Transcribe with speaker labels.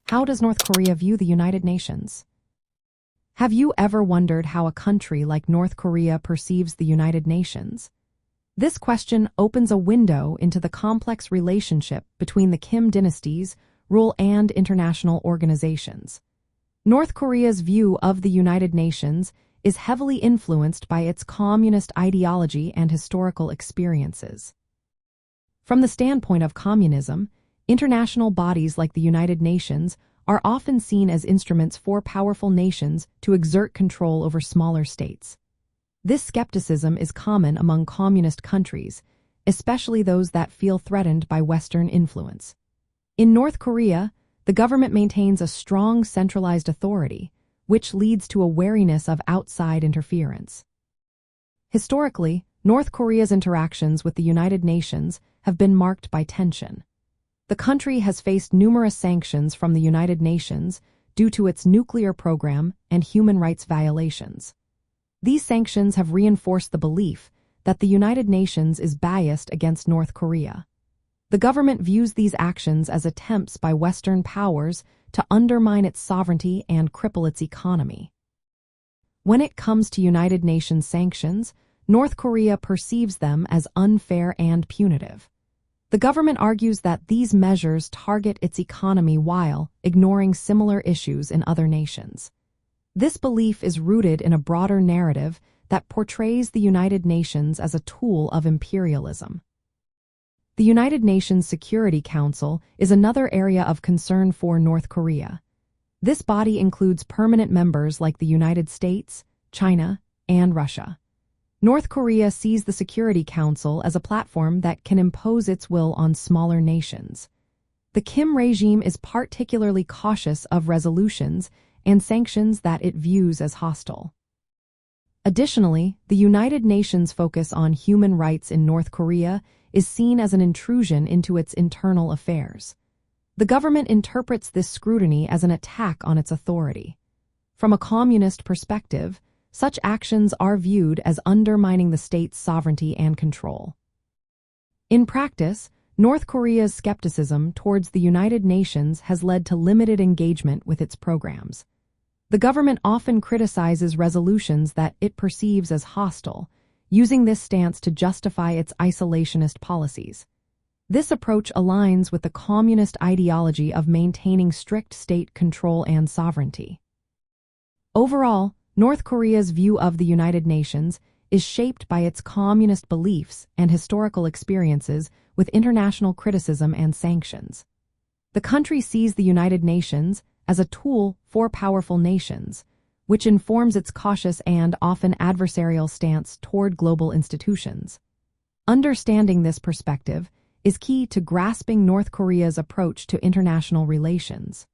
Speaker 1: How does North Korea view the United Nations? Have you ever wondered how a country like North Korea perceives the United Nations? This question opens a window into the complex relationship between the Kim dynasty's rule and international organizations. North Korea's view of the United Nations is heavily influenced by its communist ideology and historical experiences. From the standpoint of communism, international bodies like the United Nations are often seen as instruments for powerful nations to exert control over smaller states. This skepticism is common among communist countries, especially those that feel threatened by Western influence. In North Korea, the government maintains a strong centralized authority, which leads to a wariness of outside interference. Historically, North Korea's interactions with the United Nations have been marked by tension. The country has faced numerous sanctions from the United Nations due to its nuclear program and human rights violations. These sanctions have reinforced the belief that the United Nations is biased against North Korea. The government views these actions as attempts by Western powers to undermine its sovereignty and cripple its economy. When it comes to United Nations sanctions, North Korea perceives them as unfair and punitive. The government argues that these measures target its economy while ignoring similar issues in other nations. This belief is rooted in a broader narrative that portrays the United Nations as a tool of imperialism. The United Nations Security Council is another area of concern for North Korea. This body includes permanent members like the United States, China, and Russia. North Korea sees the Security Council as a platform that can impose its will on smaller nations. The Kim regime is particularly cautious of resolutions and sanctions that it views as hostile. Additionally, the United Nations' focus on human rights in North Korea is seen as an intrusion into its internal affairs. The government interprets this scrutiny as an attack on its authority. From a communist perspective, such actions are viewed as undermining the state's sovereignty and control. In practice, North Korea's skepticism towards the United Nations has led to limited engagement with its programs. The government often criticizes resolutions that it perceives as hostile, using this stance to justify its isolationist policies. This approach aligns with the communist ideology of maintaining strict state control and sovereignty. Overall, North Korea's view of the United Nations is shaped by its communist beliefs and historical experiences with international criticism and sanctions. The country sees the United Nations as a tool for powerful nations, which informs its cautious and often adversarial stance toward global institutions. Understanding this perspective is key to grasping North Korea's approach to international relations.